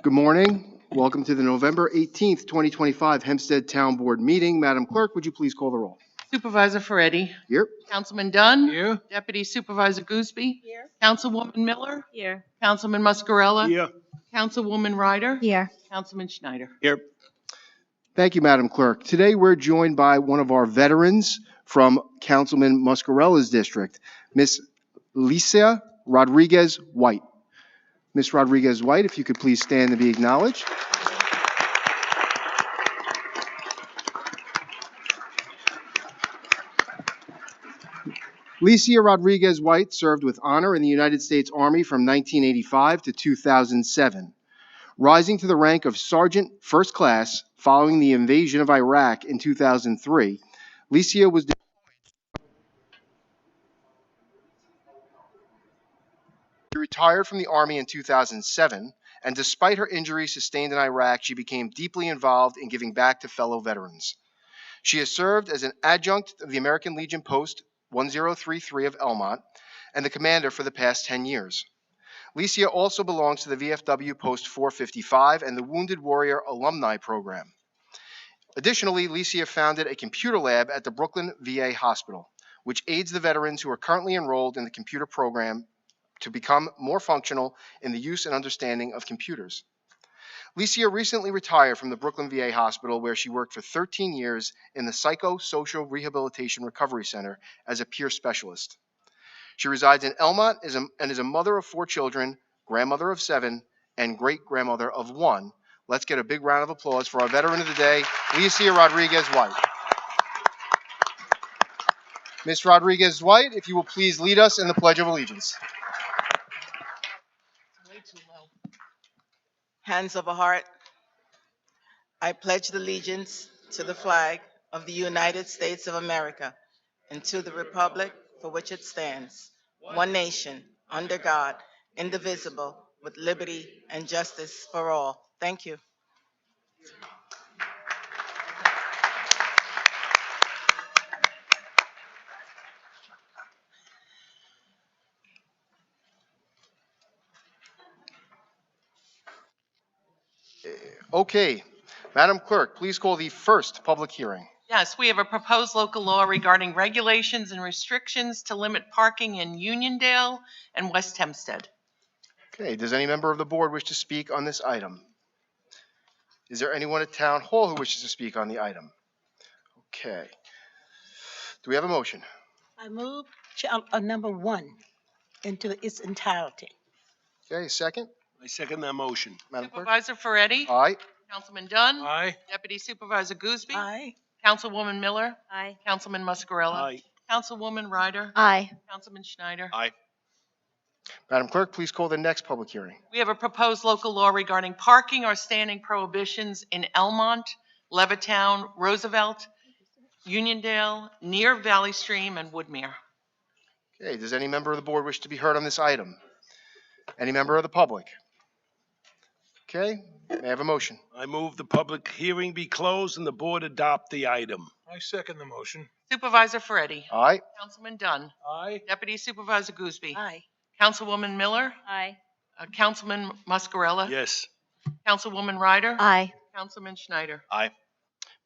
Good morning. Welcome to the November 18th, 2025 Hempstead Town Board meeting. Madam Clerk, would you please call the roll? Supervisor Ferretti. Here. Councilman Dunn. Here. Deputy Supervisor Gooseby. Here. Councilwoman Miller. Here. Councilman Muscarella. Here. Councilwoman Ryder. Here. Councilman Schneider. Here. Thank you, Madam Clerk. Today we're joined by one of our veterans from Councilman Muscarella's district, Miss Licia Rodriguez-White. Miss Rodriguez-White, if you could please stand and be acknowledged. Licia Rodriguez-White served with honor in the United States Army from 1985 to 2007, rising to the rank of Sergeant First Class following the invasion of Iraq in 2003. Licia was She retired from the Army in 2007, and despite her injuries sustained in Iraq, she became deeply involved in giving back to fellow veterans. She has served as an adjunct of the American Legion Post 1033 of Elmont and the commander for the past 10 years. Licia also belongs to the VFW Post 455 and the Wounded Warrior Alumni Program. Additionally, Licia founded a computer lab at the Brooklyn VA Hospital, which aids the veterans who are currently enrolled in the computer program to become more functional in the use and understanding of computers. Licia recently retired from the Brooklyn VA Hospital, where she worked for 13 years in the Psychosocial Rehabilitation Recovery Center as a peer specialist. She resides in Elmont and is a mother of 4 children, grandmother of 7, and great-grandmother of 1. Let's get a big round of applause for our veteran of the day, Licia Rodriguez-White. Ms. Rodriguez-White, if you will please lead us in the Pledge of Allegiance. Hands of a heart. I pledge allegiance to the flag of the United States of America and to the republic for which it stands, one nation, under God, indivisible, with liberty and justice for all. Thank you. Okay. Madam Clerk, please call the first public hearing. Yes, we have a proposed local law regarding regulations and restrictions to limit parking in Uniondale and West Hempstead. Okay, does any member of the board wish to speak on this item? Is there anyone at Town Hall who wishes to speak on the item? Okay. Do we have a motion? I move number 1 into its entirety. Okay, second. I second that motion. Madam Clerk? Supervisor Ferretti. Aye. Councilman Dunn. Aye. Deputy Supervisor Gooseby. Aye. Councilwoman Miller. Aye. Councilman Muscarella. Aye. Councilwoman Ryder. Aye. Councilman Schneider. Aye. Madam Clerk, please call the next public hearing. We have a proposed local law regarding parking or standing prohibitions in Elmont, Levittown, Roosevelt, Uniondale, near Valley Stream, and Woodmere. Okay, does any member of the board wish to be heard on this item? Any member of the public? Okay, may I have a motion? I move the public hearing be closed and the board adopt the item. I second the motion. Supervisor Ferretti. Aye. Councilman Dunn. Aye. Deputy Supervisor Gooseby. Aye. Councilwoman Miller. Aye. Councilman Muscarella. Yes. Councilwoman Ryder. Aye. Councilman Schneider. Aye.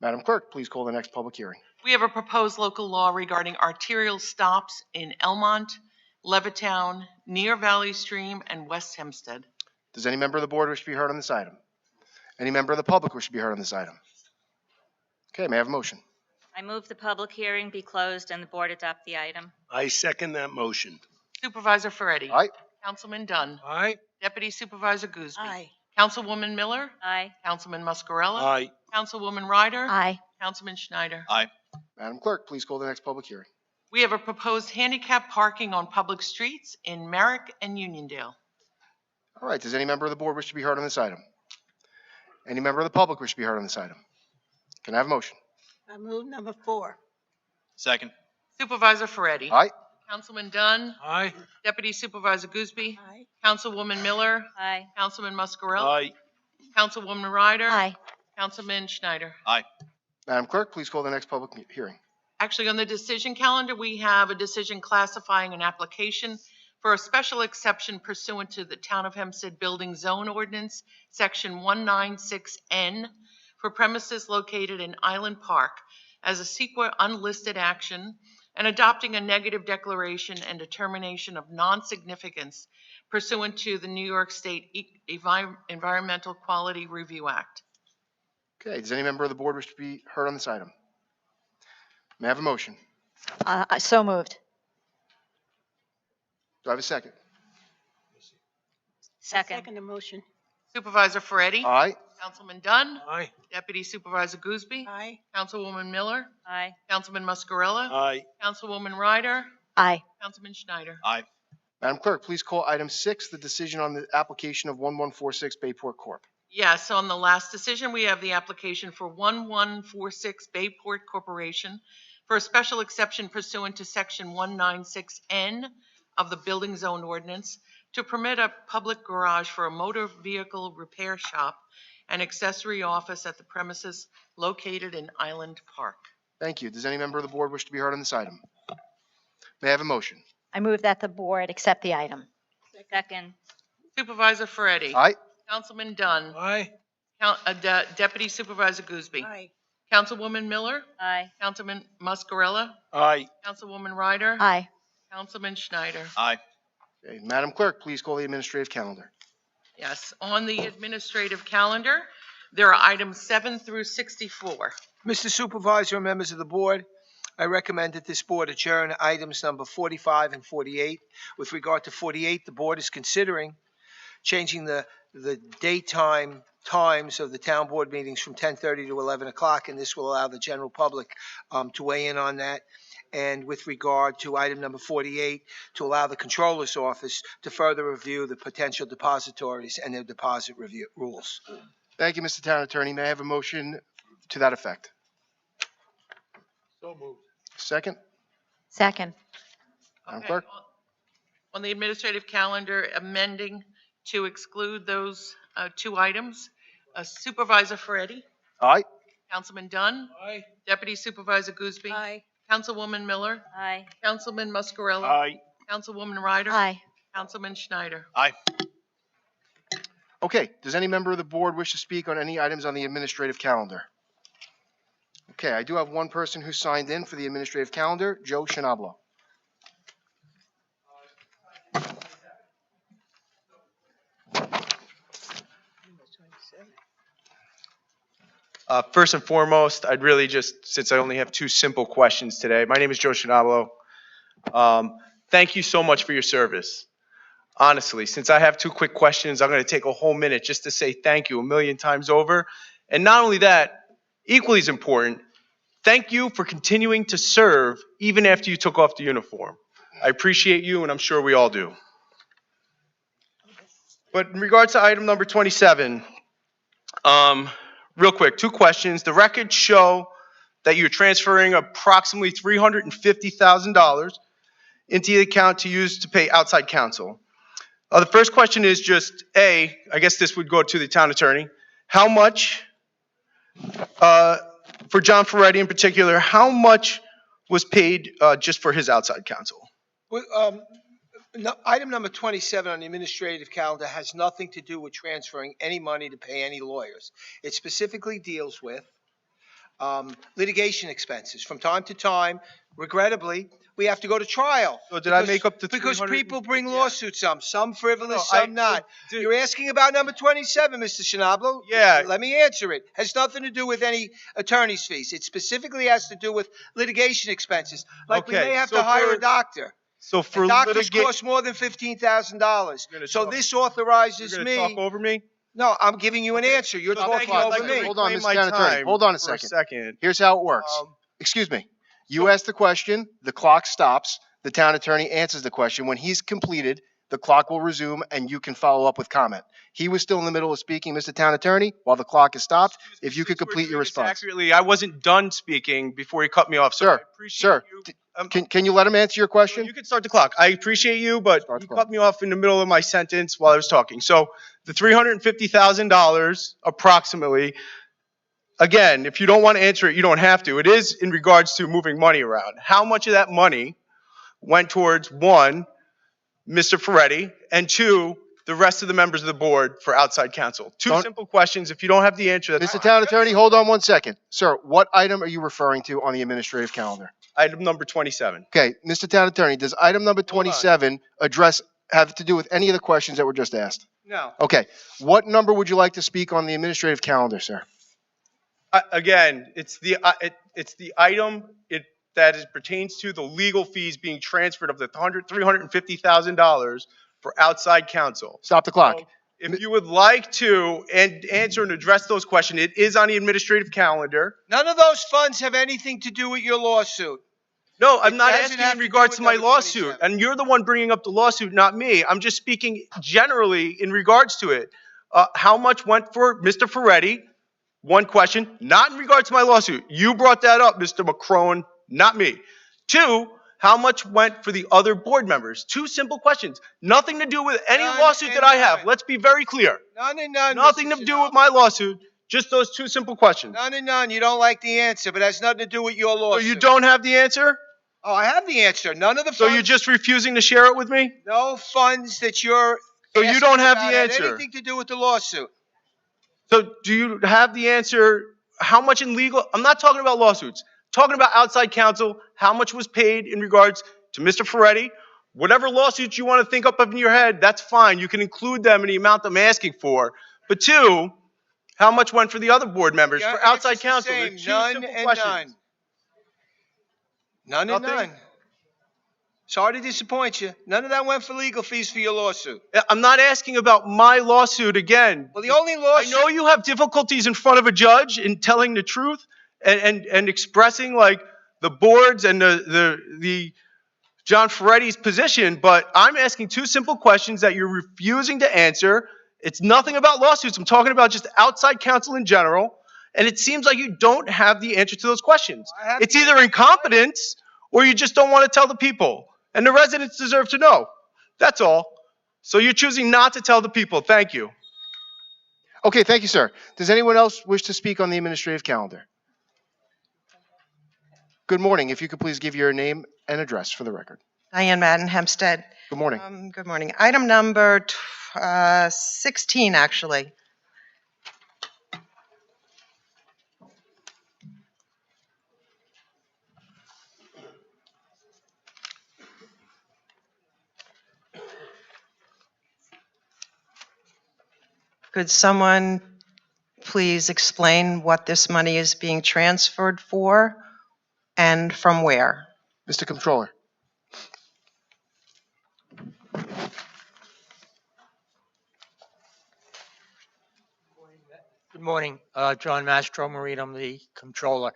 Madam Clerk, please call the next public hearing. We have a proposed local law regarding arterial stops in Elmont, Levittown, near Valley Stream, and West Hempstead. Does any member of the board wish to be heard on this item? Any member of the public wish to be heard on this item? Okay, may I have a motion? I move the public hearing be closed and the board adopt the item. I second that motion. Supervisor Ferretti. Aye. Councilman Dunn. Aye. Deputy Supervisor Gooseby. Aye. Councilwoman Miller. Aye. Councilman Muscarella. Aye. Councilwoman Ryder. Aye. Councilman Schneider. Aye. Madam Clerk, please call the next public hearing. We have a proposed handicap parking on public streets in Merrick and Uniondale. All right, does any member of the board wish to be heard on this item? Any member of the public wish to be heard on this item? Can I have a motion? I move number 4. Second. Supervisor Ferretti. Aye. Councilman Dunn. Aye. Deputy Supervisor Gooseby. Aye. Councilwoman Miller. Aye. Councilman Muscarella. Aye. Councilwoman Ryder. Aye. Councilman Schneider. Aye. Madam Clerk, please call the next public hearing. Actually, on the decision calendar, we have a decision classifying an application for a special exception pursuant to the Town of Hempstead Building Zone Ordinance, Section 196N, for premises located in Island Park as a CEQA unlisted action, and adopting a negative declaration and determination of non-significance pursuant to the New York State Environmental Quality Review Act. Okay, does any member of the board wish to be heard on this item? May I have a motion? So moved. Do I have a second? Second. Second the motion. Supervisor Ferretti? Aye. Councilman Dunn? Aye. Deputy Supervisor Gooseby? Aye. Councilwoman Miller? Aye. Councilman Muscarella? Aye. Councilwoman Ryder? Aye. Councilman Schneider? Aye. Madam Clerk, please call item 6, the decision on the application of 1146 Bayport Corp. Yes, on the last decision, we have the application for 1146 Bayport Corporation for a special exception pursuant to Section 196N of the Building Zone Ordinance to permit a public garage for a motor vehicle repair shop and accessory office at the premises located in Island Park. Thank you. Does any member of the board wish to be heard on this item? May I have a motion? I move that the board accept the item. Second. Supervisor Ferretti? Aye. Councilman Dunn? Aye. Deputy Supervisor Gooseby? Aye. Councilwoman Miller? Aye. Councilman Muscarella? Aye. Councilwoman Ryder? Aye. Councilman Schneider? Aye. Okay, Madam Clerk, please call the administrative calendar. Yes, on the administrative calendar, there are items 7 through 64. Mr. Supervisor and members of the board, I recommend that this board adjourn items number 45 and 48. With regard to 48, the board is considering changing the daytime times of the town board meetings from 10:30 to 11 o'clock, and this will allow the general public to weigh in on that. And with regard to item number 48, to allow the controller's office to further review the potential depositories and their deposit review rules. Thank you, Mr. Town Attorney. May I have a motion to that effect? So moved. Second? Second. Madam Okay, Clerk? on the administrative calendar, amending to exclude those two items. Supervisor Ferretti? Aye. Councilman Dunn? Aye. Deputy Supervisor Gooseby? Aye. Councilwoman Miller? Aye. Councilman Muscarella? Aye. Councilwoman Ryder? Aye. Councilman Schneider? Aye. Okay, does any member of the board wish to speak on any items on the administrative calendar? Okay, I do have one person who signed in for the administrative calendar, Joe Shinablo. First and foremost, I'd really just, since I only have two simple questions today, my name is Joe Shinablo. Thank you so much for your service. Honestly, since I have two quick questions, I'm going to take a whole minute just to say thank you a million times over. And not only that, equally as important, thank you for continuing to serve even after you took off the uniform. I appreciate you, and I'm sure we all do. But in regards to item number 27, real quick, two questions. The records show that you're transferring approximately $350,000 into the account to use to pay outside counsel. The first question is just, I guess this would go to the town attorney. How much, for John Ferretti in particular, how much was paid just for his outside counsel? Item number 27 on the administrative calendar has nothing to do with transferring any money to pay any lawyers. It specifically deals with litigation expenses. From time to time, regrettably, we have to go to trial. So did I make up the Because 300? people bring lawsuits, some frivolous, No, some not. did- You're asking about number 27, Mr. Shinablo? Yeah. Let me answer it. Has nothing to do with any attorney's fees. It specifically has to do with litigation expenses. Like we Okay, may have so to hire for- a doctor. So for And doctors litigation, cost more than $15,000. You're gonna So talk- this you're authorizes going to talk me. over me? No, I'm giving you an answer. You're So talking thank you. I'd over like to me. Hold on, reclaim Mr. my Town Attorney. time Hold on a for second. Here's how it works. Um, Excuse me. You ask the question, the clock stops, the town attorney answers the question. When he's completed, the clock will resume and you can follow up with comment. He was still in the middle of speaking, Mr. Town Attorney, while the clock is stopped. If you could Since we're complete your doing this response. accurately, I wasn't done speaking before he cut me off. So I Sir, appreciate sir, you. Can you let him answer your question? You can start the clock. I appreciate you, but Start the you clock. cut me off in the middle of my sentence while I was talking. So the $350,000 approximately, again, if you don't want to answer it, you don't have to. It is in regards to moving money around. How much of that money went towards, one, Mr. Ferretti, and 2, the rest of the members of the board for outside counsel. 2 Don't- simple questions. If you don't have the answer, that's Mr. Town Attorney, hold on one second. Sir, what item are you referring to on the administrative calendar? item number 27. Okay, Mr. Town Attorney, does item number 27 have to do with any of the questions that were just asked? No. Okay, what number would you like to speak on the administrative calendar, sir? Again, it's the item that pertains to the legal fees being transferred of the $350,000 for outside counsel. Stop the clock. So, if you would like to answer and address those questions, it is on the administrative calendar. None of those funds have anything to do with your lawsuit. No, I'm not doesn't asking have in to do regards with to my number lawsuit, 27. and you're the one bringing up the lawsuit, not me. I'm just speaking generally in regards to it. How much went for Mr. Ferretti? One question, not in regards to my lawsuit. You brought that up, Mr. McCrone, not me. 2, how much went for the other board members? 2 simple questions. Nothing to do with any None lawsuit and that I have. none. Let's be very clear. None and none. Nothing Mr. to do Shadal. with my lawsuit. Just those 2 simple questions. None and none. You don't like the answer, but it has nothing to do with your So lawsuit. you don't have the answer? Oh, I have the answer. None of the So funds. you're just refusing to share it with me? No funds that you're. So you asking don't have about the had answer? anything to do with the lawsuit. So do you have the answer? How much in legal? I'm not talking about lawsuits. Talking about outside counsel. How much was paid in regards to Mr. Ferretti? Whatever lawsuits you want to think up in your head, that's fine. You can include them in the amount I'm asking for. But 2, how much went for the other board members Your for outside answer's the counsel? same. They're 2 None simple and questions. none. None and Nothing? none. Sorry to disappoint you. None of that went for legal fees for your lawsuit. I'm not asking about my lawsuit again. Well, the only I lawsuit. know you have difficulties in front of a judge in telling the truth and expressing like the board's and the John Ferretti's position, but I'm asking 2 simple questions that you're refusing to answer. It's nothing about lawsuits. I'm talking about just outside counsel in general, and it seems like you don't have the answer to those questions. I have It's the either incompetence or you just don't want to tell the people, and the residents deserve to know. That's all. So you're choosing not to tell the people. Thank you. Okay, thank you, sir. Does anyone else wish to speak on the administrative calendar? Good morning. If you could please give your name and address for the record. Diane Madden, Hempstead. Good morning. Good morning. Item number 16, actually. Could someone please explain what this money is being transferred for and from where? Mr. Controller. Good morning, John Mastro Marine, I'm the controller.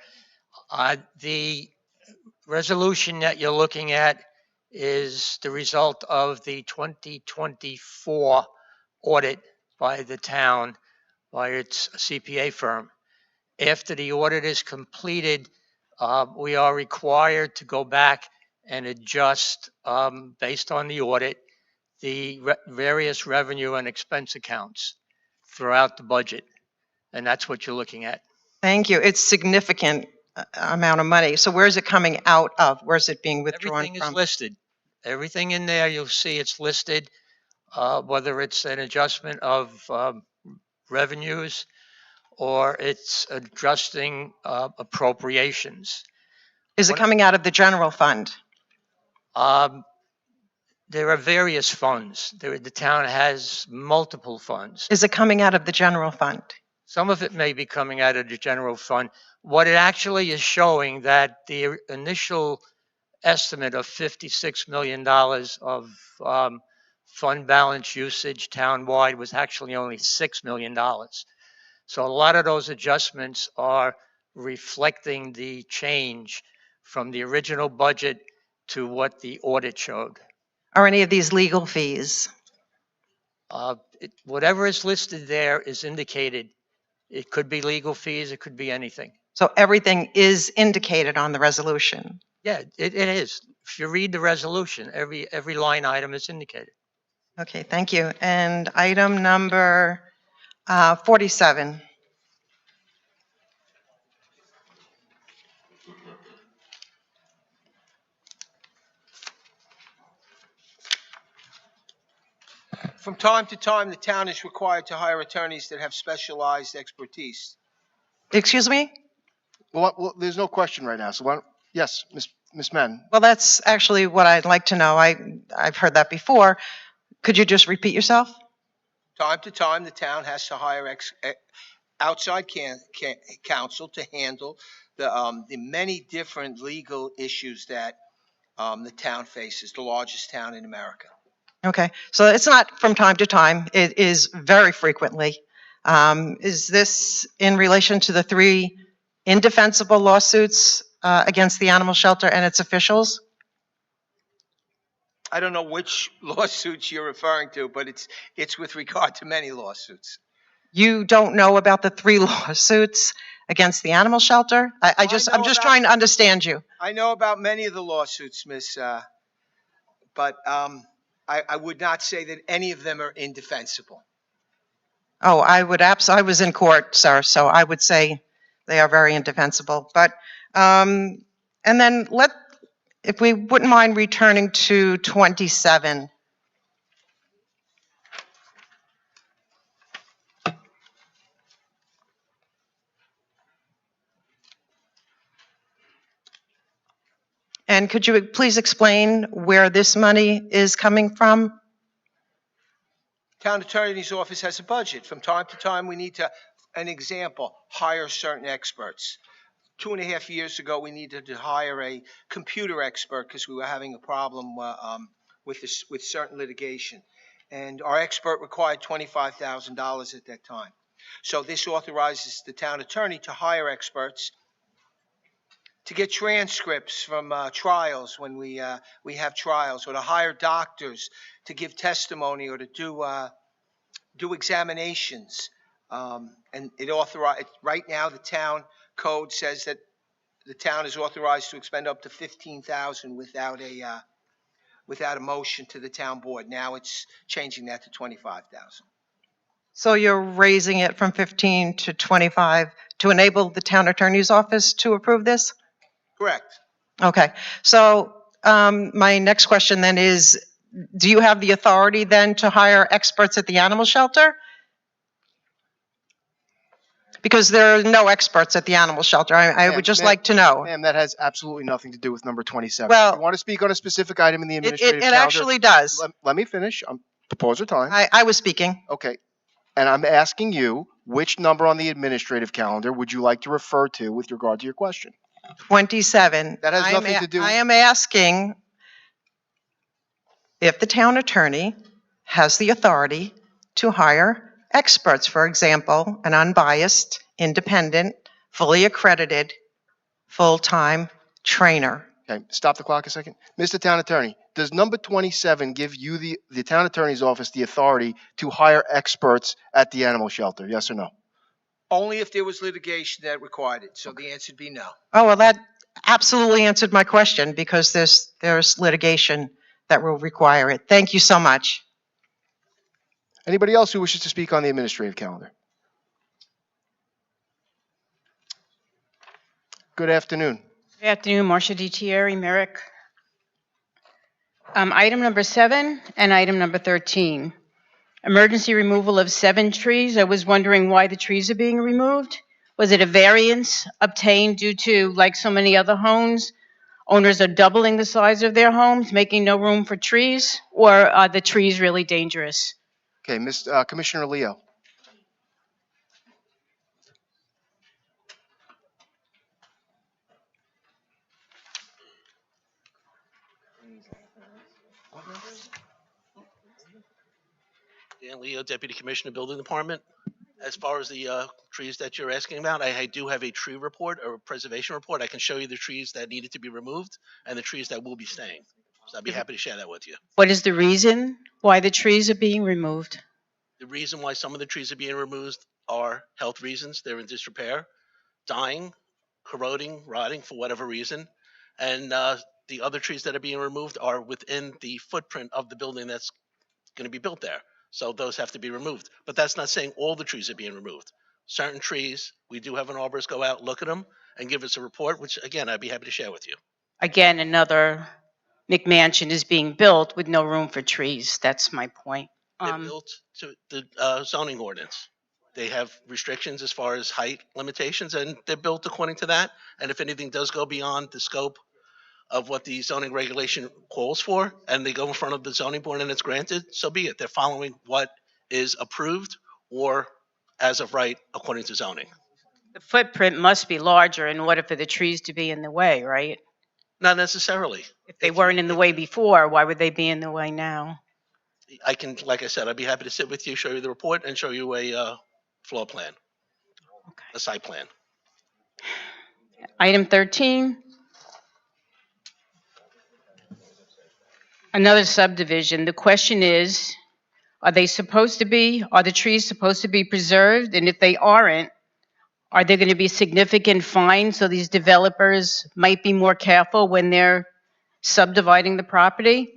The resolution that you're looking at is the result of the 2024 audit by the town, by its CPA firm. After the audit is completed, we are required to go back and adjust, based on the audit, the various revenue and expense accounts throughout the budget. And that's what you're looking at. Thank you. It's significant amount of money. So where is it coming out of? Where is it being withdrawn Everything is from? listed. Everything in there, you'll see it's listed, whether it's an adjustment of revenues or it's adjusting appropriations. Is it coming out of the general fund? There are various funds. The town has multiple funds. Is it coming out of the general fund? Some of it may be coming out of the general fund. What it actually is showing that the initial estimate of $56 million of fund balance usage townwide was actually only $6 million. So a lot of those adjustments are reflecting the change from the original budget to what the audit showed. Are any of these legal fees? Whatever is listed there is indicated. It could be legal fees, it could be anything. So everything is indicated on the resolution? Yeah, it is. If you read the resolution, every line item is indicated. Okay, thank you. And item number 47. From time to time, the town is required to hire attorneys that have specialized expertise. Excuse me? Well, there's no question right now, so why don't, yes, Ms. Men. Well, that's actually what I'd like to know. I've heard that before. Could you just repeat yourself? Time to time, the town has to hire outside counsel to handle the many different legal issues that the town faces, the largest town in America. Okay, so it's not from time to time. It is very frequently. Is this in relation to the 3 indefensible lawsuits against the animal shelter and its officials? I don't know which lawsuits you're referring to, but it's with regard to many lawsuits. You don't know about the 3 lawsuits against the animal shelter? I'm just trying to understand you. I know about many of the lawsuits, Miss, but I would not say that any of them are indefensible. Oh, I was in court, sir, so I would say they are very indefensible. But, and then if we wouldn't mind returning to 27. And could you please explain where this money is coming from? Town attorney's office has a budget. From time to time, we need to, an example, hire certain experts. 2.5 years ago, we needed to hire a computer expert because we were having a problem with certain litigation. And our expert required $25,000 at that time. So this authorizes the town attorney to hire experts to get transcripts from trials when we have trials, or to hire doctors to give testimony or to do examinations. And it authorized, right now the town code says that the town is authorized to expend up to $15,000 without a motion to the town board. Now it's changing that to $25,000. So you're raising it from 15 to 25 to enable the town attorney's office to approve this? Correct. Okay. So my next question then is, do you have the authority then to hire experts at the animal shelter? Because there are no experts at the animal shelter. I would just like to know. Ma'am, that has absolutely nothing to do with number 27. Well, you want to speak on a specific item in the administrative it calendar? actually does. Let me finish. Proposer time. I was speaking. Okay. And I'm asking you, which number on the administrative calendar would you like to refer to with regard to your question? 27. That has nothing to do. I am asking if the town attorney has the authority to hire experts, for example, an unbiased, independent, fully accredited, full-time trainer. Okay, stop the clock a second. Mr. Town Attorney, does number 27 give you, the Town Attorney's Office, the authority to hire experts at the animal shelter? Yes or no? Only if there was litigation that required it. So the answer would be no. Oh, well, that absolutely answered my question, because there's litigation that will require it. Thank you so much. Anybody else who wishes to speak on the administrative calendar? Good afternoon. Good afternoon, Marcia D. Thierry, Merrick. Item number 7 and item number 13. Emergency removal of 7 trees. I was wondering why the trees are being removed. Was it a variance obtained due to, like so many other homes, owners are doubling the size of their homes, making no room for trees, or are the trees really dangerous? Okay, Commissioner Leo. Dan Leo, Deputy Commissioner, Building Department. As far as the trees that you're asking about, I do have a tree report or a preservation report. I can show you the trees that needed to be removed and the trees that will be staying. So I'd be happy to share that with you. What is the reason why the trees are being removed? The reason why some of the trees are being removed are health reasons. They're in disrepair, dying, corroding, rotting for whatever reason. And the other trees that are being removed are within the footprint of the building that's going to be built there. So those have to be removed. But that's not saying all the trees are being removed. Certain trees, we do have an arborist go out, look at them, and give us a report, which, again, I'd be happy to share with you. Again, another McMansion is being built with no room for trees. That's my point. They're built to the zoning ordinance. They have restrictions as far as height limitations, and they're built according to that. And if anything does go beyond the scope of what the zoning regulation calls for, and they go in front of the zoning board and it's granted, so be it. They're following what is approved or as of right according to zoning. The footprint must be larger in order for the trees to be in the way, right? Not necessarily. If they weren't in the way before, why would they be in the way now? I can, like I said, I'd be happy to sit with you, show you the report, and show you a floor plan, a site plan. Item 13. Another subdivision. The question is, are the trees supposed to be preserved? And if they aren't, are there going to be significant fines so these developers might be more careful when they're subdividing the property?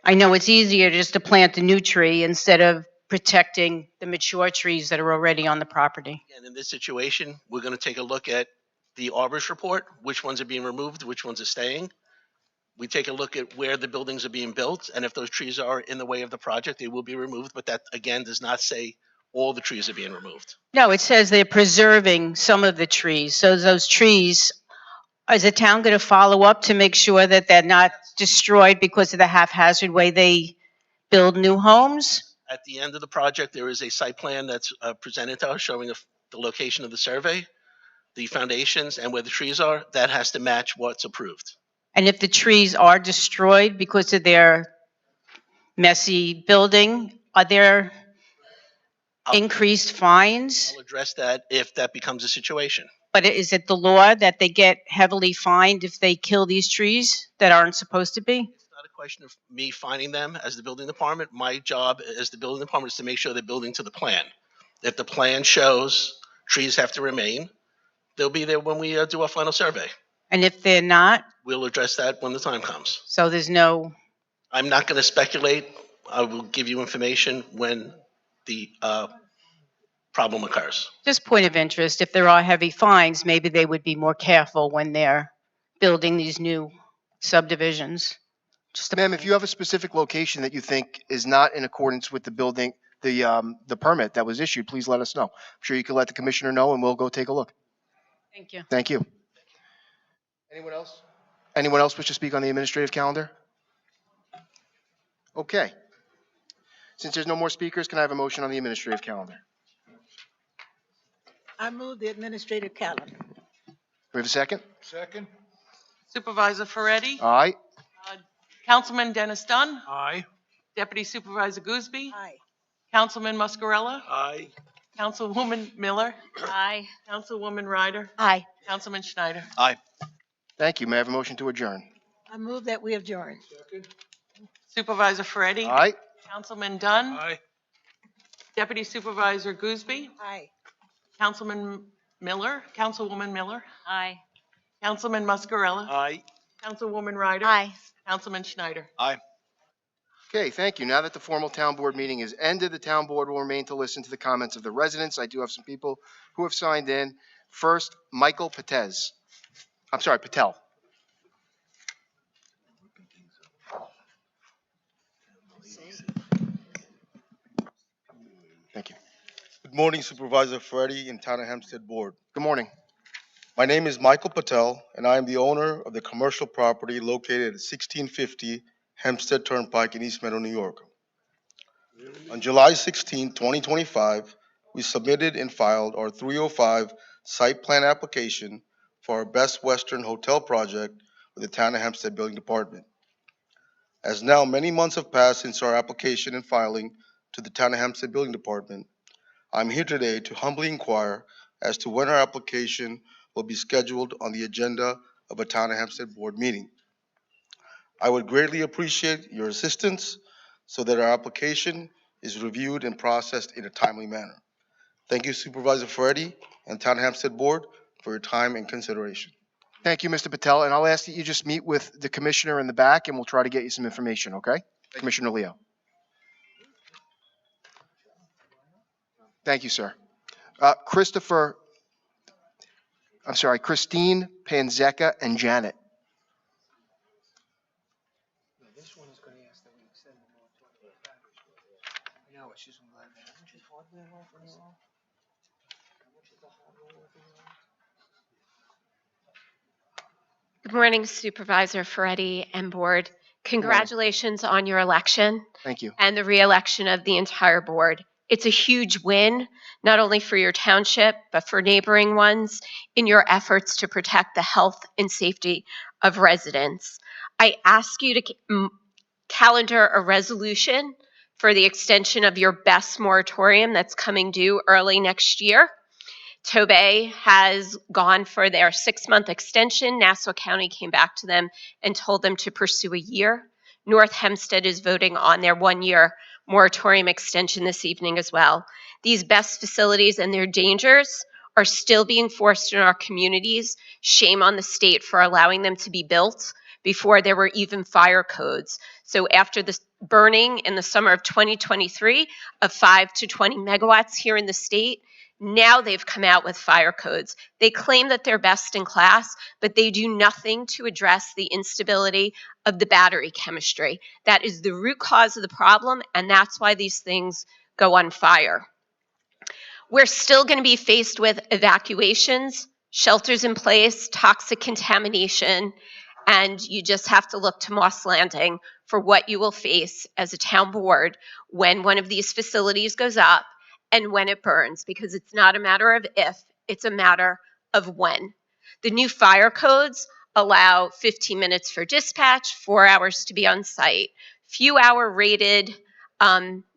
I know it's easier just to plant a new tree instead of protecting the mature trees that are already on the property. And in this situation, we're going to take a look at the arborist report, which ones are being removed, which ones are staying. We take a look at where the buildings are being built, and if those trees are in the way of the project, they will be removed. But that, again, does not say all the trees are being removed. No, it says they're preserving some of the trees. So those trees, is the town going to follow up to make sure that they're not destroyed because of the haphazard way they build new homes? At the end of the project, there is a site plan that's presented to us showing the location of the survey, the foundations, and where the trees are. That has to match what's approved. And if the trees are destroyed because of their messy building, are there increased fines? I'll address that if that becomes a situation. But is it the law that they get heavily fined if they kill these trees that aren't supposed to be? It's not a question of me finding them as the building department. My job as the building department is to make sure they're building to the plan. If the plan shows trees have to remain, they'll be there when we do our final survey. And if they're not? We'll address that when the time comes. So there's no... I'm not going to speculate. I will give you information when the problem occurs. Just point of interest, if there are heavy fines, maybe they would be more careful when they're building these new subdivisions. Ma'am, if you have a specific location that you think is not in accordance with the building, the permit that was issued, please let us know. I'm sure you can let the commissioner know and we'll go take a look. Thank you. Thank you. Anyone else? Anyone else wish to speak on the administrative calendar? Okay. Since there's no more speakers, can I have a motion on the administrative calendar? I move the administrative calendar. Do we have a second? Second? Supervisor Ferretti, Aye. Councilman Dennis Dunn, Aye. Deputy Supervisor Gooseby, Aye. Councilman Muscarella, Aye. Councilwoman Miller, Aye. Councilwoman Ryder, Aye. Councilman Schneider. Thank you. May I have a motion to adjourn? I move that we adjourn. Supervisor Ferretti, Aye. Councilman Dunn, Aye. Deputy Supervisor Gooseby, Aye. Councilman Miller, Councilwoman Miller, Aye. Councilman Muscarella, Aye. Councilwoman Ryder, Aye. Councilman Schneider. Okay, thank you. Now that the formal town board meeting is ended, the town board will remain to listen to the comments of the residents. I do have some people who have signed in. First, Michael Patez. I'm sorry, Patel. Thank you. Good morning, Supervisor Ferretti and Town of Hempstead Board. Good morning. My name is Michael Patel, and I am the owner of the commercial property located at 1650 Hempstead Turnpike in East Meadow, New York. On July 16, 2025, we submitted and filed our 305 site plan application for our Best Western Hotel project with the Town of Hempstead Building Department. As now many months have passed since our application and filing to the Town of Hempstead Building Department, I'm here today to humbly inquire as to when our application will be scheduled on the agenda of a Town of Hempstead Board meeting. I would greatly appreciate your assistance so that our application is reviewed and processed in a timely manner. Thank you, Supervisor Ferretti and Town of Hempstead Board, for your time and consideration. Thank you, Mr. Patel, and I'll ask that you just meet with the commissioner in the back and we'll try to get you some information, okay? Commissioner Leo. Thank you, sir. Christine Panzeca and Janet. Good morning, Supervisor Ferretti and Board. Congratulations on your election Thank you. and the reelection of the entire board. It's a huge win, not only for your township, but for neighboring ones in your efforts to protect the health and safety of residents. I ask you to calendar a resolution for the extension of your best moratorium that's coming due early next year. Tobay has gone for their 6-month extension. Nassau County came back to them and told them to pursue a year. North Hempstead is voting on their 1-year moratorium extension this evening as well. These best facilities and their dangers are still being forced in our communities. Shame on the state for allowing them to be built before there were even fire codes. So after the burning in the summer of 2023 of 5 to 20 megawatts here in the state, now they've come out with fire codes. They claim that they're best in class, but they do nothing to address the instability of the battery chemistry. That is the root cause of the problem, and that's why these things go on fire. We're still going to be faced with evacuations, shelters in place, toxic contamination, and you just have to look to Moss Landing for what you will face as a town board when one of these facilities goes up and when it burns, because it's not a matter of if, it's a matter of when. The new fire codes allow 15 minutes for dispatch, 4 hours to be on site, few hour rated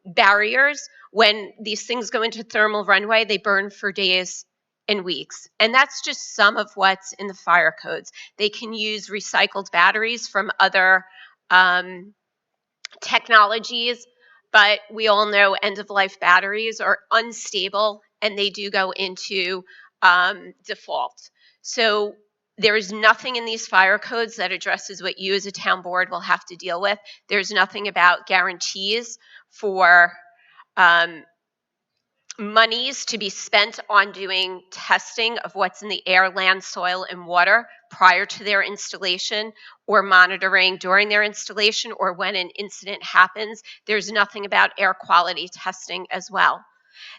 barriers. When these things go into thermal runaway, they burn for days and weeks. And that's just some of what's in the fire codes. They can use recycled batteries from other technologies, but we all know end-of-life batteries are unstable and they do go into default. So there is nothing in these fire codes that addresses what you as a town board will have to deal with. There's nothing about guarantees for monies to be spent on doing testing of what's in the air, land, soil, and water prior to their installation, or monitoring during their installation, or when an incident happens. There's nothing about air quality testing as well.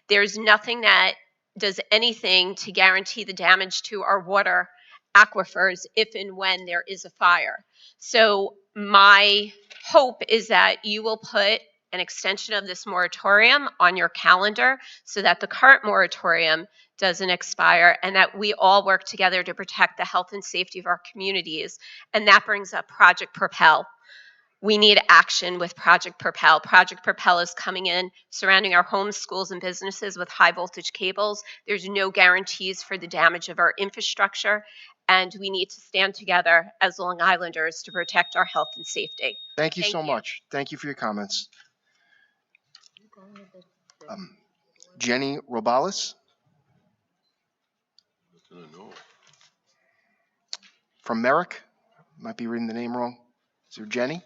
There's nothing that does anything to guarantee the damage to our water aquifers if and when there is a fire. So my hope is that you will put an extension of this moratorium on your calendar so that the current moratorium doesn't expire and that we all work together to protect the health and safety of our communities. And that brings up Project Propel. We need action with Project Propel. Project Propel is coming in, surrounding our homes, schools, and businesses with high voltage cables. There's no guarantees for the damage of our infrastructure, and we need to stand together as Long Islanders to protect our health and safety. Thank you so much. Thank you for your comments. Jenny Robalis from Merrick. Might be reading the name wrong. Is there Jenny?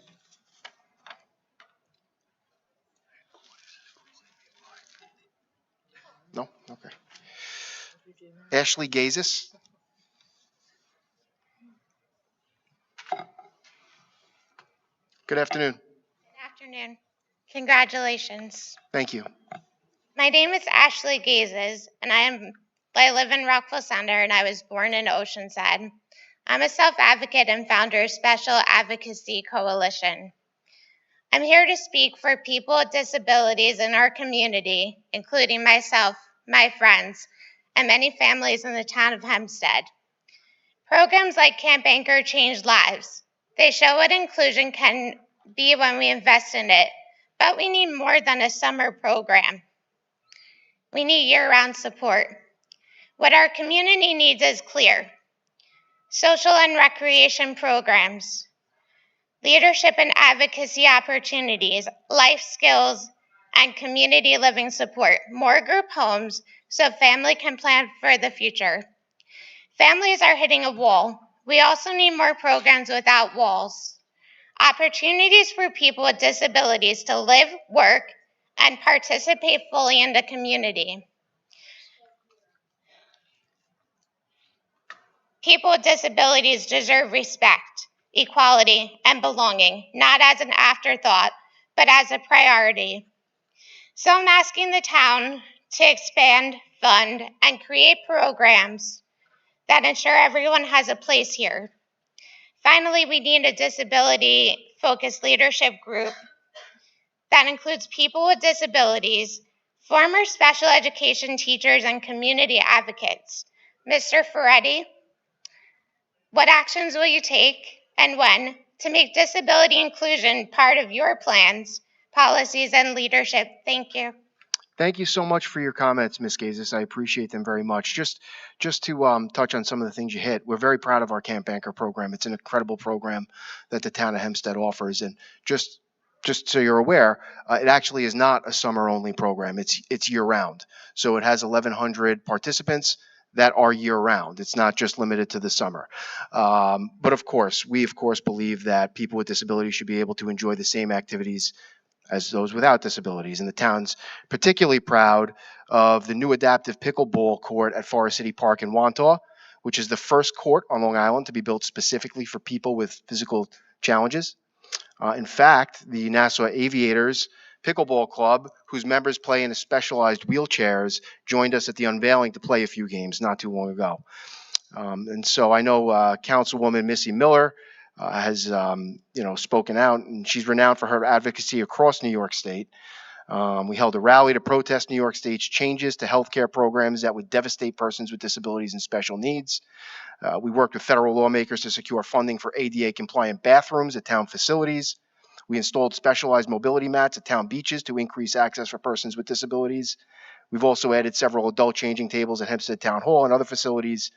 No? Okay. Ashley Gazis. Good afternoon. Good afternoon. Congratulations. Thank you. My name is Ashley Gazes, and I live in Rockville Center, and I was born in Oceanside. I'm a self-advocate and founder of Special Advocacy Coalition. I'm here to speak for people with disabilities in our community, including myself, my friends, and many families in the town of Hempstead. Programs like Camp Anchor change lives. They show what inclusion can be when we invest in it, but we need more than a summer program. We need year-round support. What our community needs is clear: social and recreation programs, leadership and advocacy opportunities, life skills, and community living support, more group homes so family can plan for the future. Families are hitting a wall. We also need more programs without walls. Opportunities for people with disabilities to live, work, and participate fully in the community. People with disabilities deserve respect. equality, and belonging, not as an afterthought, but as a priority. So I'm asking the town to expand, fund, and create programs that ensure everyone has a place here. Finally, we need a disability-focused leadership group that includes people with disabilities, former special education teachers, and community advocates. Mr. Ferretti, what actions will you take and when to make disability inclusion part of your plans, policies, and leadership? Thank you. Thank you so much for your comments, Ms. Gazis. I appreciate them very much. Just to touch on some of the things you hit, we're very proud of our Camp Anchor program. It's an incredible program that the town of Hempstead offers. And just so you're aware, it actually is not a summer-only program. It's year-round. So it has 1,100 participants that are year-round. It's not just limited to the summer. But of course, we believe that people with disabilities should be able to enjoy the same activities as those without disabilities. And the town's particularly proud of the new adaptive pickleball court at Forest City Park in Wantagh, which is the first court on Long Island to be built specifically for people with physical challenges. In fact, the Nassau Aviators Pickleball Club, whose members play in specialized wheelchairs, joined us at the unveiling to play a few games not too long ago. And so I know Councilwoman Missy Miller has spoken out, and she's renowned for her advocacy across New York State. We held a rally to protest New York State's changes to healthcare programs that would devastate persons with disabilities and special needs. We worked with federal lawmakers to secure funding for ADA-compliant bathrooms at town facilities. We installed specialized mobility mats at town beaches to increase access for persons with disabilities. We've also added several adult changing tables at Hempstead Town Hall and other facilities.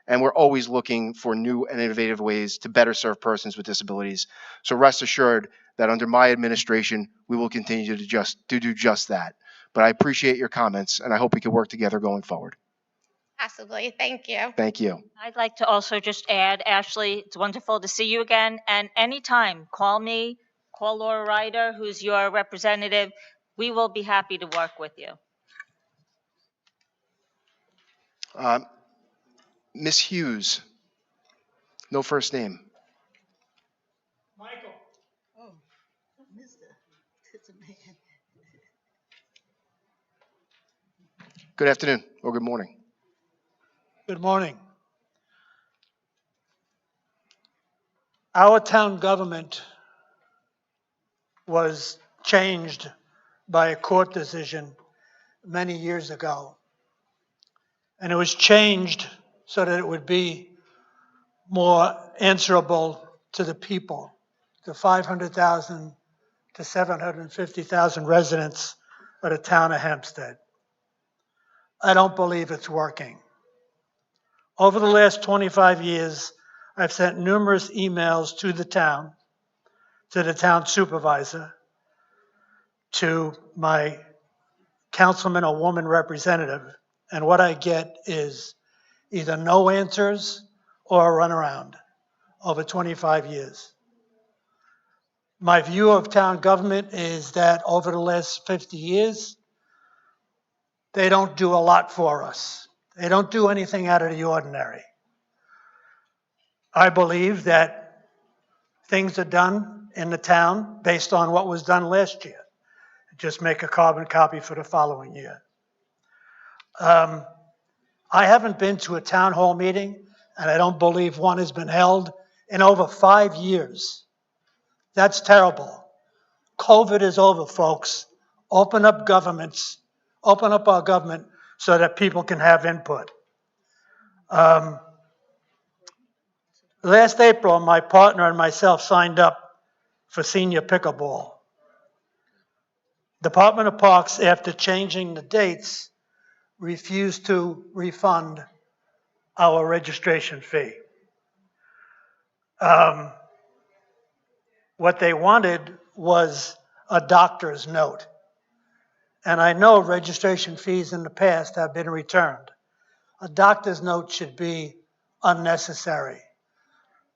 And we're always looking for new and innovative ways to better serve persons with disabilities. So rest assured that under my administration, we will continue to do just that. But I appreciate your comments, and I hope we can work together going forward. Possibly. Thank you. Thank you. I'd like to also just add, Ashley, it's wonderful to see you again. And anytime, call me, call Laura Ryder, who's your representative. We will be happy to work with you. Miss Hughes, no first name. Michael. Oh, Mr. It's a man. Good afternoon or good morning. Good morning. Our town government was changed by a court decision many years ago. And it was changed so that it would be more answerable to the people, the 500,000 to 750,000 residents of the town of Hempstead. I don't believe it's working. Over the last 25 years, I've sent numerous emails to the town supervisor, to my councilman or woman representative, and what I get is either no answers or a runaround over 25 years. My view of town government is that over the last 50 years, they don't do a lot for us. They don't do anything out of the ordinary. I believe that things are done in the town based on what was done last year. Just make a carbon copy for the following year. I haven't been to a town hall meeting, and I don't believe one has been held in over 5 years. That's terrible. COVID is over, folks. Open up governments, open up our government so that people can have input. Last April, my partner and myself signed up for senior pickleball. Department of Parks, after changing the dates, refused to refund our registration fee. What they wanted was a doctor's note. And I know registration fees in the past have been returned. A doctor's note should be unnecessary.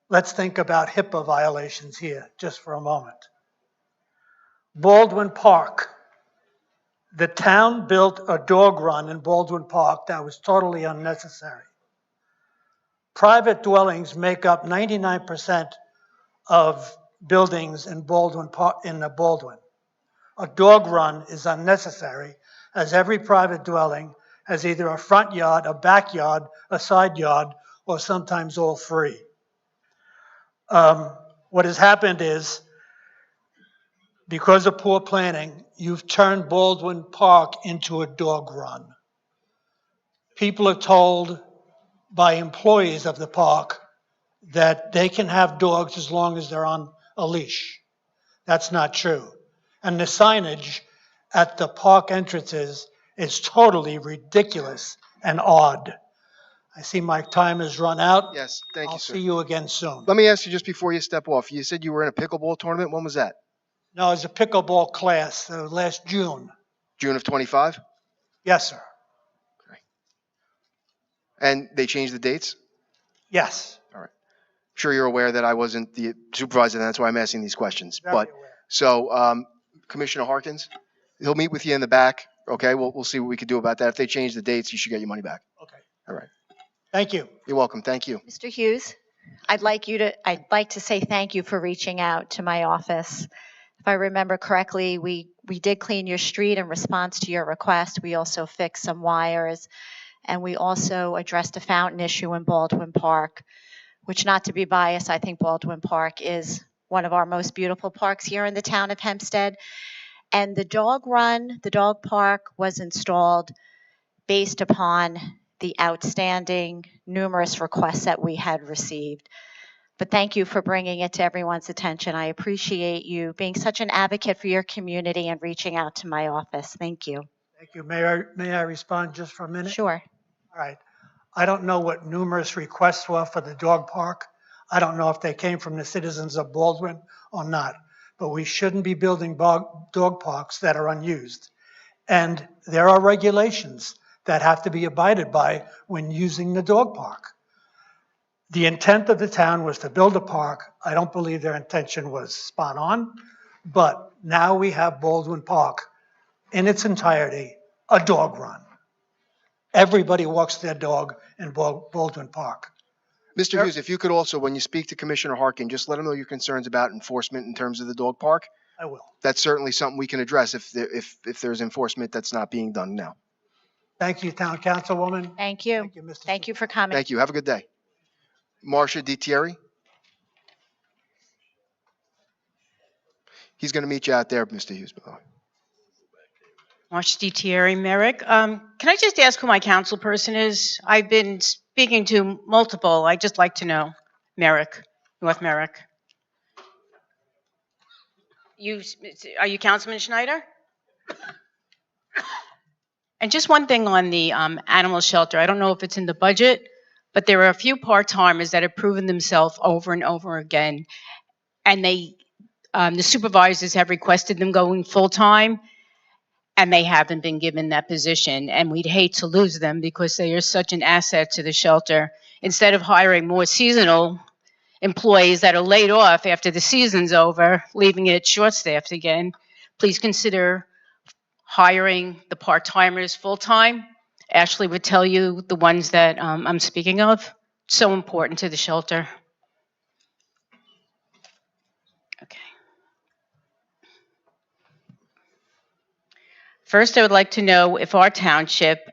Let's think about HIPAA violations here just for a moment. Baldwin Park. The town built a dog run in Baldwin Park that was totally unnecessary. Private dwellings make up 99% of buildings in Baldwin Park, in the Baldwin. A dog run is unnecessary, as every private dwelling has either a front yard, a backyard, a side yard, or sometimes all three. What has happened is, because of poor planning, you've turned Baldwin Park into a dog run. People are told by employees of the park that they can have dogs as long as they're on a leash. That's not true. And the signage at the park entrances is totally ridiculous and odd. I see my time has run out. Yes, thank I'll you, sir. see you again soon. Let me ask you just before you step off. You said you were in a pickleball tournament. When was that? No, it's a pickleball class last June. June of 25? Yes, sir. And they changed the dates? Yes. All right. I'm sure you're aware that I wasn't the supervisor, and that's why I'm asking these questions. Very But aware. so, Commissioner Harkins, he'll meet with you in the back. Okay, we'll see what we can do about that. If they change the dates, you should get your money back. Okay. All right. Thank you. You're welcome. Thank you. Mr. Hughes, I'd like to say thank you for reaching out to my office. If I remember correctly, we did clean your street in response to your request. We also fixed some wires, and we also addressed a fountain issue in Baldwin Park, which, not to be biased, I think Baldwin Park is one of our most beautiful parks here in the town of Hempstead. And the dog park was installed based upon the outstanding numerous requests that we had received. But thank you for bringing it to everyone's attention. I appreciate you being such an advocate for your community and reaching out to my office. Thank you. Thank you. May I respond just for a minute? Sure. All right. I don't know what numerous requests were for the dog park. I don't know if they came from the citizens of Baldwin or not. But we shouldn't be building dog parks that are unused. And there are regulations that have to be abided by when using the dog park. The intent of the town was to build a park. I don't believe their intention was spot on, but now we have Baldwin Park in its entirety, a dog run. Everybody walks their dog in Baldwin Park. Mr. Hughes, if you could also, when you speak to Commissioner Harkin, just let him know your concerns about enforcement in terms of the dog park. I will. That's certainly something we can address if there's enforcement that's not being done now. Thank you, Town Councilwoman. Thank you. Thank you, Mr. Thank you for coming. Thank you. Have a good day. Marcia DiTieri. He's going to meet you out there, Mr. Hughes. Marcia DiTieri, Merrick. Can I just ask who my council person is? I've been speaking to multiple. I'd just like to know. Merrick, North Merrick. Are you Councilman Schneider? And just one thing on the animal shelter. I don't know if it's in the budget, but there are a few part-timers that have proven themselves over and over again. And the supervisors have requested them going full-time, and they haven't been given that position. And we'd hate to lose them because they are such an asset to the shelter. Instead of hiring more seasonal employees that are laid off after the season's over, leaving it short-staffed again, please consider hiring the part-timers full-time. Ashley would tell you the ones that I'm speaking of. So important to the shelter. Okay. First, I would like to know if our township,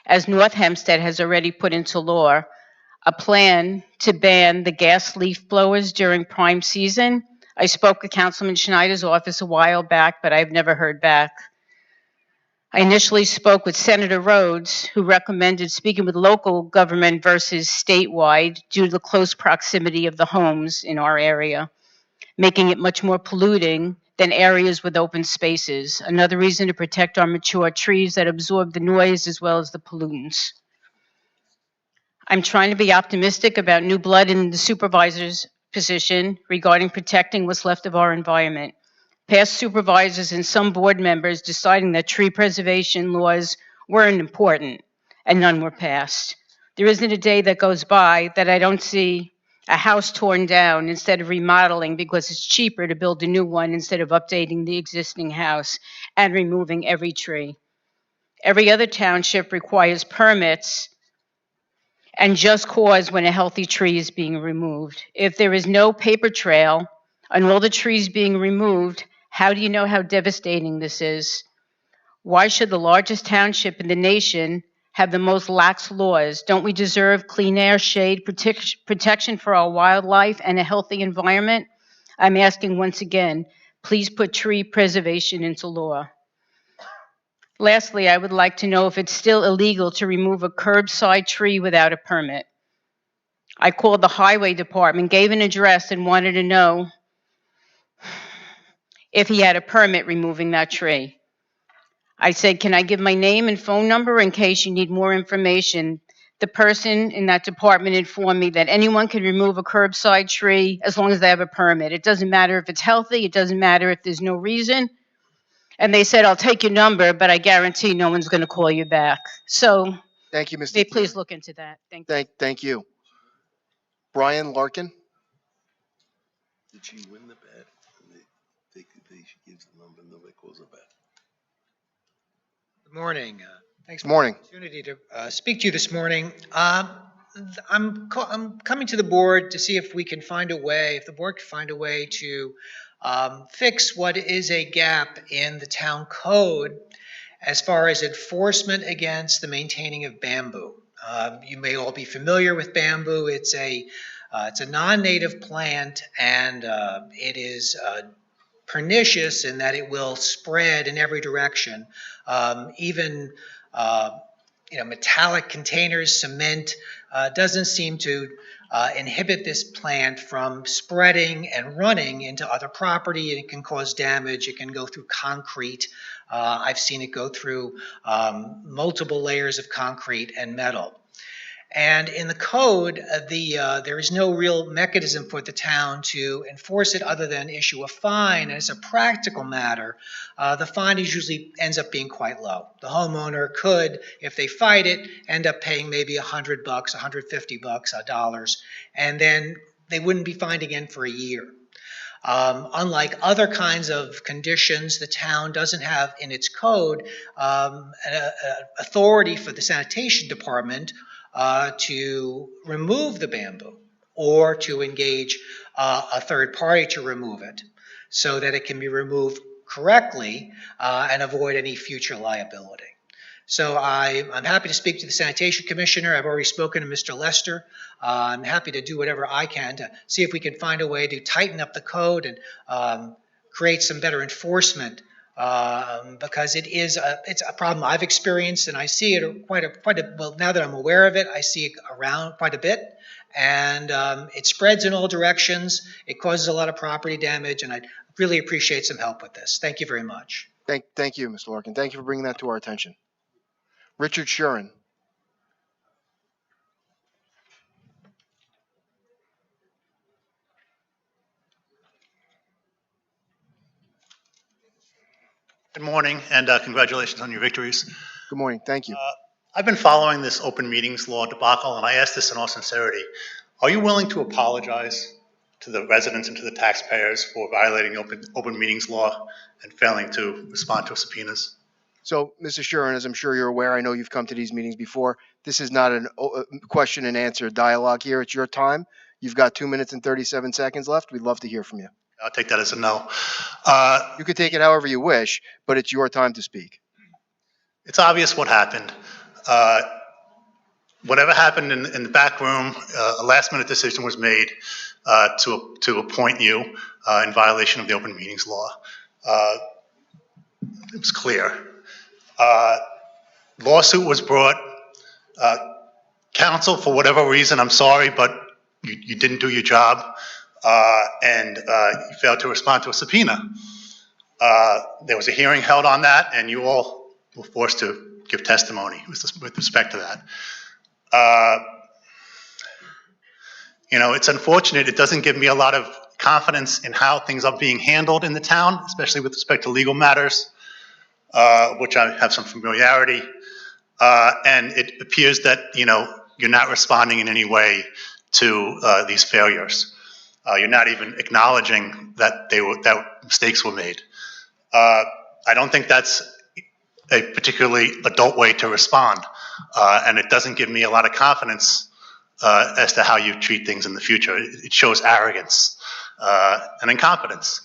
as North Hempstead has already put into law, a plan to ban the gas leaf blowers during prime season. I spoke with Councilman Schneider's office a while back, but I've never heard back. I initially spoke with Senator Rhodes, who recommended speaking with local government versus statewide due to the close proximity of the homes in our area, making it much more polluting than areas with open spaces. Another reason to protect our mature trees that absorb the noise as well as the pollutants. I'm trying to be optimistic about new blood in the supervisor's position regarding protecting what's left of our environment. Past supervisors and some board members deciding that tree preservation laws weren't important and none were passed. There isn't a day that goes by that I don't see a house torn down instead of remodeling because it's cheaper to build a new one instead of updating the existing house and removing every tree. Every other township requires permits and just cause when a healthy tree is being removed. If there is no paper trail on all the trees being removed, how do you know how devastating this is? Why should the largest township in the nation have the most lax laws? Don't we deserve clean air, shade, protection for our wildlife, and a healthy environment? I'm asking once again, please put tree preservation into law. Lastly, I would like to know if it's still illegal to remove a curbside tree without a permit. I called the highway department, gave an address, and wanted to know if he had a permit removing that tree. I said, can I give my name and phone number in case you need more information? The person in that department informed me that anyone can remove a curbside tree as long as they have a permit. It doesn't matter if it's healthy. It doesn't matter if there's no reason. And they said, I'll take your number, but I guarantee no one's going to call you back. So Thank you, Mr. may please look into that. Thank you. Thank you. Brian Larkin. Did she win the bet? She gives the number, nobody calls her back. Good morning. Thanks for Morning. the opportunity to speak to you this morning. I'm coming to the board to see if we can find a way, if the board can find a way to fix what is a gap in the town code as far as enforcement against the maintaining of bamboo. You may all be familiar with bamboo. It's a non-native plant, and it is pernicious in that it will spread in every direction. Even metallic containers, cement, doesn't seem to inhibit this plant from spreading and running into other property, and it can cause damage. It can go through concrete. I've seen it go through multiple layers of concrete and metal. And in the code, there is no real mechanism for the town to enforce it other than issue a fine. And as a practical matter, the fine usually ends up being quite low. The homeowner could, if they fight it, end up paying maybe $100, $150, and then they wouldn't be fined again for a year. Unlike other kinds of conditions, the town doesn't have in its code authority for the sanitation department to remove the bamboo or to engage a third party to remove it so that it can be removed correctly and avoid any future liability. So I'm happy to speak to the sanitation commissioner. I've already spoken to Mr. Lester. I'm happy to do whatever I can to see if we can find a way to tighten up the code and create some better enforcement because it's a problem I've experienced, and I see it well, now that I'm aware of it, I see it around quite a bit, and it spreads in all directions. It causes a lot of property damage, and I'd really appreciate some help with this. Thank you very much. Thank you, Mr. Larkin. Thank you for bringing that to our attention. Richard Shuren. Good morning, and congratulations on your victories. Good morning. Thank you. I've been following this open meetings law debacle, and I ask this in all sincerity. Are you willing to apologize to the residents and to the taxpayers for violating the open meetings law and failing to respond to subpoenas? So, Mr. Shuren, as I'm sure you're aware, I know you've come to these meetings before. This is not a question and answer dialogue here. It's your time. You've got 2 minutes and 37 seconds left. We'd love to hear from you. I'll take that as a no. You could take it however you wish, but it's your time to speak. It's obvious what happened. Whatever happened in the back room, a last-minute decision was made to appoint you in violation of the open meetings law. It was clear. Lawsuit was brought. Counsel, for whatever reason, I'm sorry, but you didn't do your job, and you failed to respond to a subpoena. There was a hearing held on that, and you all were forced to give testimony with respect to that. It's unfortunate. It doesn't give me a lot of confidence in how things are being handled in the town, especially with respect to legal matters, which I have some familiarity. And it appears that, you're not responding in any way to these failures. You're not even acknowledging that that mistakes were made. I don't think that's a particularly adult way to respond, and it doesn't give me a lot of confidence as to how you treat things in the future. It shows arrogance and incompetence.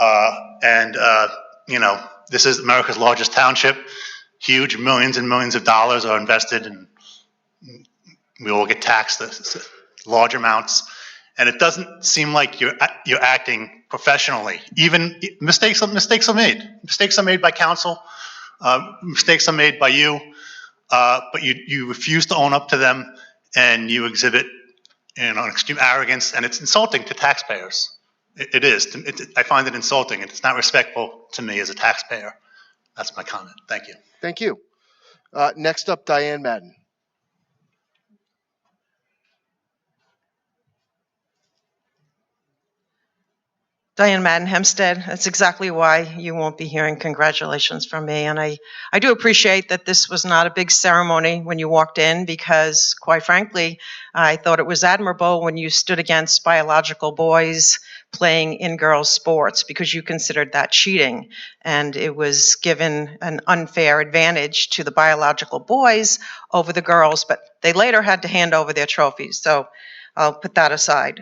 You know, this is America's largest township. Huge millions and millions of dollars are invested, and we all get taxed large amounts. And it doesn't seem like you're acting professionally. Even mistakes are made. Mistakes are made by council. Mistakes are made by you. But you refuse to own up to them, and you exhibit, you know, extreme arrogance, and it's insulting to taxpayers. It is. I find it insulting, and it's not respectful to me as a taxpayer. That's my comment. Thank you. Thank you. Next up, Diane Madden. Diane Madden Hempstead. That's exactly why you won't be hearing congratulations from me. And I do appreciate that this was not a big ceremony when you walked in, because quite frankly, I thought it was admirable when you stood against biological boys playing in girls' sports, because you considered that cheating. And it was given an unfair advantage to the biological boys over the girls, but they later had to hand over their trophies. So I'll put that aside.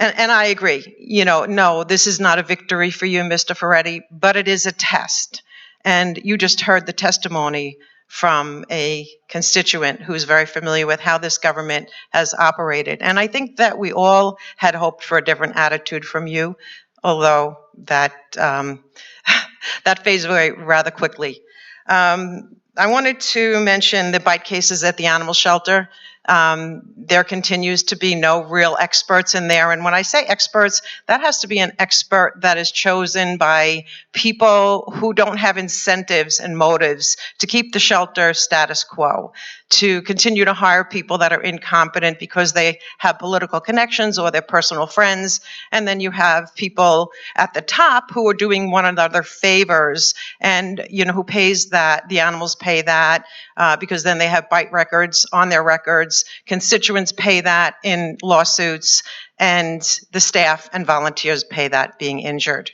And I agree, you know, no, this is not a victory for you, Mr. Ferretti, but it is a test. And you just heard the testimony from a constituent who's very familiar with how this government has operated. And I think that we all had hoped for a different attitude from you, although that, that phased away rather quickly. I wanted to mention the bite cases at the animal shelter. There continues to be no real experts in there. And when I say experts, that has to be an expert that is chosen by people who don't have incentives and motives to keep the shelter status quo, to continue to hire people that are incompetent because they have political connections or they're personal friends. And then you have people at the top who are doing one another favors, and, you know, who pays that, the animals pay that, because then they have bite records on their records. Constituents pay that in lawsuits, and the staff and volunteers pay that being injured.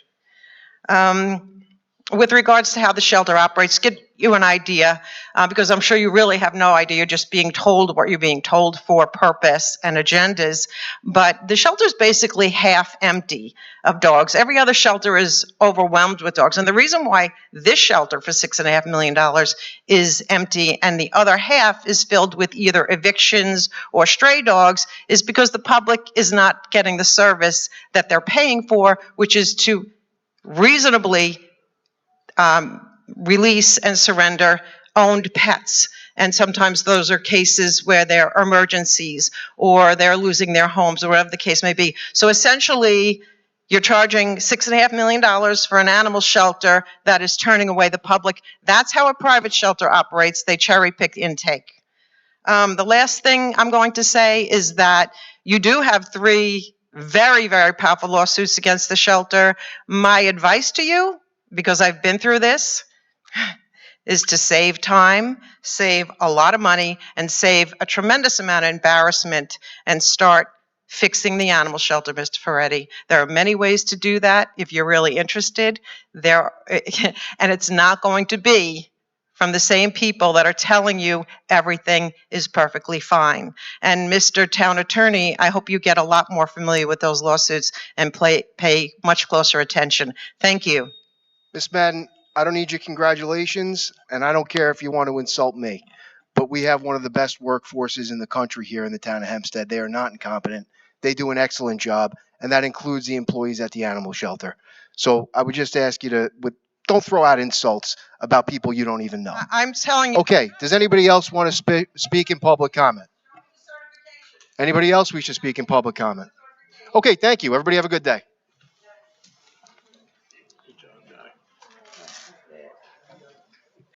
With regards to how the shelter operates, give you an idea, because I'm sure you really have no idea. You're just being told what you're being told for purpose and agendas. But the shelter is basically half empty of dogs. Every other shelter is overwhelmed with dogs. And the reason why this shelter for $6.5 million is empty and the other half is filled with either evictions or stray dogs is because the public is not getting the service that they're paying for, which is to reasonably release and surrender owned pets. And sometimes those are cases where there are emergencies or they're losing their homes or whatever the case may be. So essentially, you're charging $6.5 million for an animal shelter that is turning away the public. That's how a private shelter operates. They cherry pick intake. The last thing I'm going to say is that you do have 3 very, very powerful lawsuits against the shelter. My advice to you, because I've been through this, is to save time, save a lot of money, and save a tremendous amount of embarrassment and start fixing the animal shelter, Mr. Ferretti. There are many ways to do that if you're really interested. And it's not going to be from the same people that are telling you everything is perfectly fine. And Mr. Town Attorney, I hope you get a lot more familiar with those lawsuits and pay much closer attention. Thank you. Ms. Madden, I don't need your congratulations, and I don't care if you want to insult me, but we have one of the best workforces in the country here in the town of Hempstead. They are not incompetent. They do an excellent job, and that includes the employees at the animal shelter. So I would just ask you to, don't throw out insults about people you don't even know. I'm telling you. Okay, does anybody else want to speak in public comment? Anybody else we should speak in public comment? Okay, thank you. Everybody have a good day.